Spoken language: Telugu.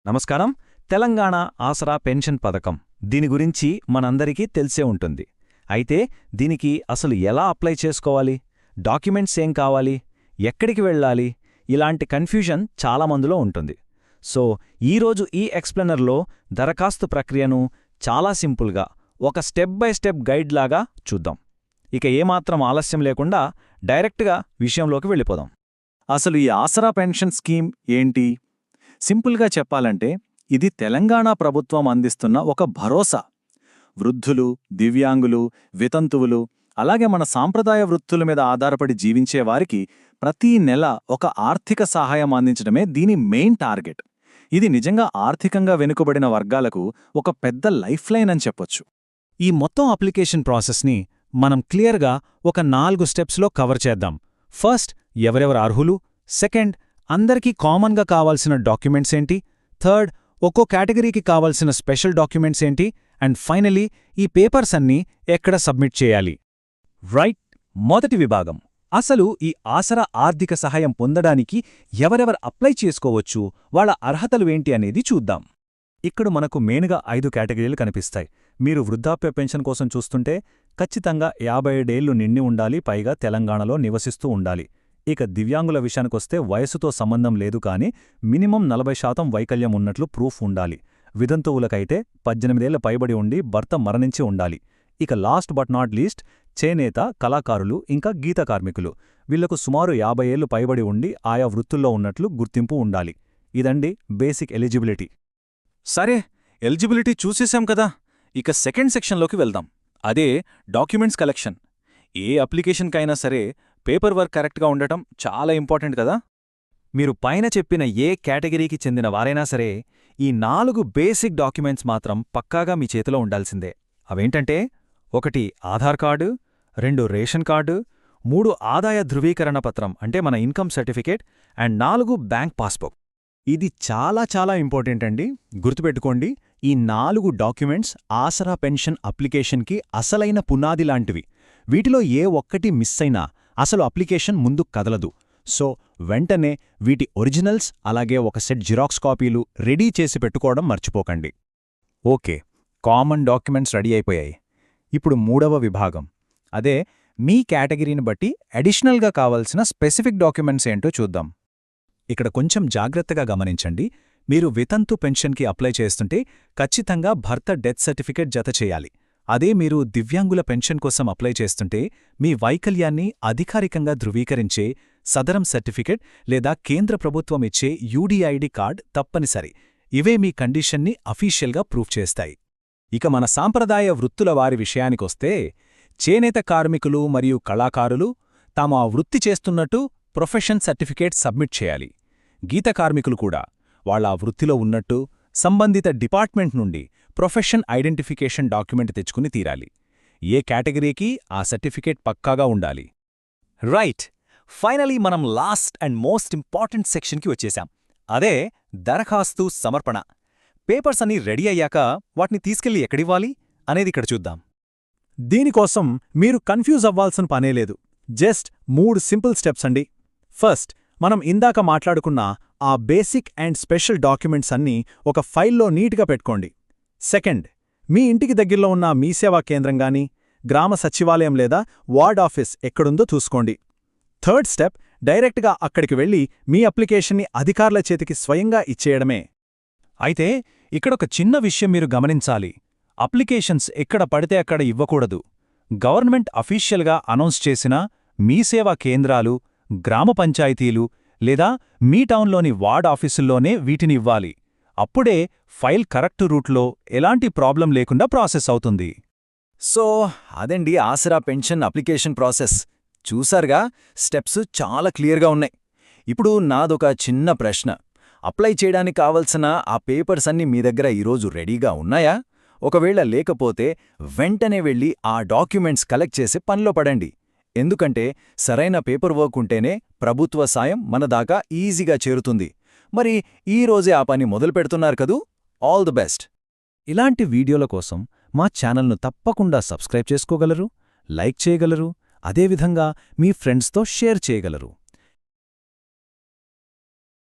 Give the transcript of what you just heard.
నమస్కారం. తెలంగాణ ఆసరా పెన్షన్ పథకం దీని గురించి మనందరికీ తెలిసే ఉంటుంది. అయితే దీనికి అసలు ఎలా అప్లై చేసుకోవాలి, డాక్యుమెంట్స్ ఏం కావాలి, ఎక్కడికి వెళ్ళాలి, ఇలాంటి కన్ఫ్యూజన్ చాలామందిలో ఉంటుంది. సో ఈరోజు ఈ ఎక్స్ప్లెనర్లో దరఖాస్తు ప్రక్రియను చాలా సింపుల్గా ఒక స్టెప్ బై స్టెప్ గైడ్ లాగా చూద్దాం. ఇక ఏమాత్రం ఆలస్యం లేకుండా డైరెక్ట్గా విషయంలోకి వెళ్ళిపోదాం. అసలు ఈ ఆసరా పెన్షన్ స్కీమ్ ఏంటి? సింపుల్గా చెప్పాలంటే ఇది తెలంగాణ ప్రభుత్వం అందిస్తున్న ఒక భరోసా. వృద్ధులు, దివ్యాంగులు, వితంతువులు, అలాగే మన సాంప్రదాయ వృత్తుల మీద ఆధారపడి జీవించేవారికి ప్రతీ నెల ఒక ఆర్థిక సహాయం అందించడమే దీని మెయిన్ టార్గెట్. ఇది నిజంగా ఆర్థికంగా వెనుకబడిన వర్గాలకు ఒక పెద్ద లైఫ్ లైన్ అని చెప్పొచ్చు. ఈ మొత్తం అప్లికేషన్ ప్రాసెస్ని మనం క్లియర్గా ఒక 4 స్టెప్స్లో కవర్ చేద్దాం. ఫస్ట్, ఎవరెవరు అర్హులు. సెకండ్, అందరికీ కామన్గా కావాల్సిన డాక్యుమెంట్స్ ఏంటి. థర్డ్, ఒక్కో కేటగిరీకి కావాల్సిన స్పెషల్ డాక్యుమెంట్స్ ఏంటి. అండ్ ఫైనలీ, ఈ పేపర్స్ అన్నీ ఎక్కడ సబ్మిట్ చేయాలి. రైట్. మొదటి విభాగం, అసలు ఈ ఆసరా ఆర్థిక సహాయం పొందడానికి ఎవరెవరు అప్లై చేసుకోవచ్చు, వాళ్ళ అర్హతలు ఏంటి అనేది చూద్దాం. ఇక్కడ మనకు మెయిన్గా 5 కేటగిరీలు కనిపిస్తాయి. మీరు వృద్ధాప్య పెన్షన్ కోసం చూస్తుంటే ఖచ్చితంగా 57 ఏళ్లు నిండి ఉండాలి, పైగా తెలంగాణలో నివసిస్తూ ఉండాలి. ఇక దివ్యాంగుల విషయానికొస్తే వయసుతో సంబంధం లేదు, కానీ మినిమం 40% వైకల్యం ఉన్నట్లు ప్రూఫ్ ఉండాలి. వితంతువులకైతే 18 ఏళ్ల పైబడి ఉండి భర్త మరణించి ఉండాలి. ఇక లాస్ట్ బట్ నాట్ లీస్ట్, చేనేత, కళాకారులు, ఇంకా గీత కార్మికులు. వీళ్లకు సుమారు 50 ఏళ్లు పైబడి ఉండి ఆయా వృత్తుల్లో ఉన్నట్లు గుర్తింపు ఉండాలి. ఇదండి బేసిక్ ఎలిజిబిలిటీ. సరే, ఎలిజిబిలిటీ చూసేశాం కదా. ఇక సెకండ్ సెక్షన్లోకి వెళ్దాం. అదే డాక్యుమెంట్స్ కలెక్షన్. ఏ అప్లికేషన్కైనా సరే పేపర్ వర్క్ కరెక్ట్గా ఉండటం చాలా ఇంపార్టెంట్ కదా. మీరు పైన చెప్పిన ఏ కేటగిరీకి చెందిన వారైనా సరే ఈ 4 బేసిక్ డాక్యుమెంట్స్ మాత్రం పక్కాగా మీ చేతిలో ఉండాల్సిందే. అవేంటంటే 1 ఆధార్ కార్డు, 2 రేషన్ కార్డు, 3 ఆదాయ ధృవీకరణ పత్రం అంటే మన income certificate, and 4 bank passbook. ఇది చాలా చాలా ఇంపార్టెంట్ అండి, గుర్తుపెట్టుకోండి. ఈ 4 డాక్యుమెంట్స్ ఆసరా పెన్షన్ అప్లికేషన్కి అసలైన పునాది లాంటివి. వీటిలో ఏ ఒక్కటి మిస్ అయినా అసలు అప్లికేషన్ ముందుకు కదలదు. సో వెంటనే వీటి ఒరిజినల్స్ అలాగే ఒక సెట్ జిరాక్స్ కాపీలు రెడీ చేసి పెట్టుకోవడం మర్చిపోకండి. ఓకే, కామన్ డాక్యుమెంట్స్ రెడీ అయిపోయాయి. ఇప్పుడు 3వ విభాగం, అదే మీ కేటగిరీని బట్టి అడిషనల్గా కావాల్సిన స్పెసిఫిక్ డాక్యుమెంట్స్ ఏంటో చూద్దాం. ఇక్కడ కొంచెం జాగ్రత్తగా గమనించండి. మీరు వితంతు పెన్షన్కి అప్లై చేస్తుంటే ఖచ్చితంగా భర్త డెత్ సర్టిఫికేట్ జత చేయాలి. అదే మీరు దివ్యాంగుల పెన్షన్ కోసం అప్లై చేస్తుంటే మీ వైకల్యాన్ని అధికారికంగా ధృవీకరించే సదరం సర్టిఫికేట్ లేదా కేంద్ర ప్రభుత్వం ఇచ్చే యూడీఐడి కార్డ్ తప్పనిసరి. ఇవే మీ కండిషన్ని అఫీషియల్గా ప్రూఫ్ చేస్తాయి. ఇక మన సాంప్రదాయ వృత్తుల వారి విషయానికొస్తే చేనేత కార్మికులు మరియు కళాకారులు తాము ఆ వృత్తి చేస్తున్నట్టు ప్రొఫెషన్ సర్టిఫికేట్ సబ్మిట్ చేయాలి. గీత కార్మికులు కూడా వాళ్ళ ఆ వృత్తిలో ఉన్నట్టు సంబంధిత డిపార్ట్మెంట్ నుండి ప్రొఫెషన్ ఐడెంటిఫికేషన్ డాక్యుమెంట్ తెచ్చుకుని తీరాలి. ఏ కేటగిరీకి ఆ సర్టిఫికేట్ పక్కాగా ఉండాలి. రైట్. ఫైనలీ మనం లాస్ట్ అండ్ మోస్ట్ ఇంపార్టెంట్ సెక్షన్కి వచ్చేశాం. అదే దరఖాస్తు సమర్పణ. పేపర్స్ అన్నీ రెడీ అయ్యాక వాటిని తీసుకెళ్లి ఎక్కడివ్వాలి అనేది ఇక్కడ చూద్దాం. దీనికోసం మీరు కన్ఫ్యూజ్ అవ్వాల్సిన పనేలేదు. జస్ట్ 3 సింపుల్ స్టెప్స్ అండి. ఫస్ట్, మనం ఇందాక మాట్లాడుకున్న ఆ బేసిక్ అండ్ స్పెషల్ డాక్యుమెంట్స్ అన్నీ ఒక ఫైల్లో నీట్గా పెట్టుకోండి. సెకండ్, మీ ఇంటికి దగ్గరలో ఉన్న మీ సేవా కేంద్రం గానీ, గ్రామ సచివాలయం లేదా వార్డ్ ఆఫీస్ ఎక్కడుందో చూసుకోండి. థర్డ్ స్టెప్, డైరెక్ట్గా అక్కడికి వెళ్లి మీ అప్లికేషన్ని అధికారుల చేతికి స్వయంగా ఇచ్చేయడమే. అయితే ఇక్కడొక చిన్న విషయం మీరు గమనించాలి. అప్లికేషన్స్ ఎక్కడ పడితే అక్కడ ఇవ్వకూడదు. గవర్నమెంట్ అఫీషియల్గా అనౌన్స్ చేసిన మీ సేవా కేంద్రాలు, గ్రామ పంచాయతీలు లేదా మీ టౌన్లోని వార్డ్ ఆఫీసుల్లోనే వీటిని ఇవ్వాలి. అప్పుడే ఫైల్ కరెక్ట్ రూట్లో ఎలాంటి ప్రాబ్లం లేకుండా ప్రాసెస్ అవుతుంది. సో అదండి ఆసరా పెన్షన్ అప్లికేషన్ ప్రాసెస్. చూసారుగా, స్టెప్స్ చాలా క్లియర్గా ఉన్నాయి. ఇప్పుడు నాదొక చిన్న ప్రశ్న. అప్లై చేయడానికి కావలసిన ఆ పేపర్స్ అన్నీ మీ దగ్గర ఈరోజు రెడీగా ఉన్నాయా? ఒకవేళ లేకపోతే వెంటనే వెళ్ళి ఆ డాక్యుమెంట్స్ కలెక్ట్ చేసి పనిలో పడండి. ఎందుకంటే సరైన పేపర్ వర్క్ ఉంటేనే ప్రభుత్వ సాయం మన దాకా ఈజీగా చేరుతుంది. మరి ఈరోజే ఆ పని మొదలుపెడుతున్నారు కదూ. All the best. ఇలాంటి వీడియోల కోసం మా ఛానల్ను తప్పకుండా సబ్స్క్రైబ్ చేసుకోగలరు, లైక్ చేయగలరు, అదేవిధంగా మీ ఫ్రెండ్స్తో షేర్ చేయగలరు.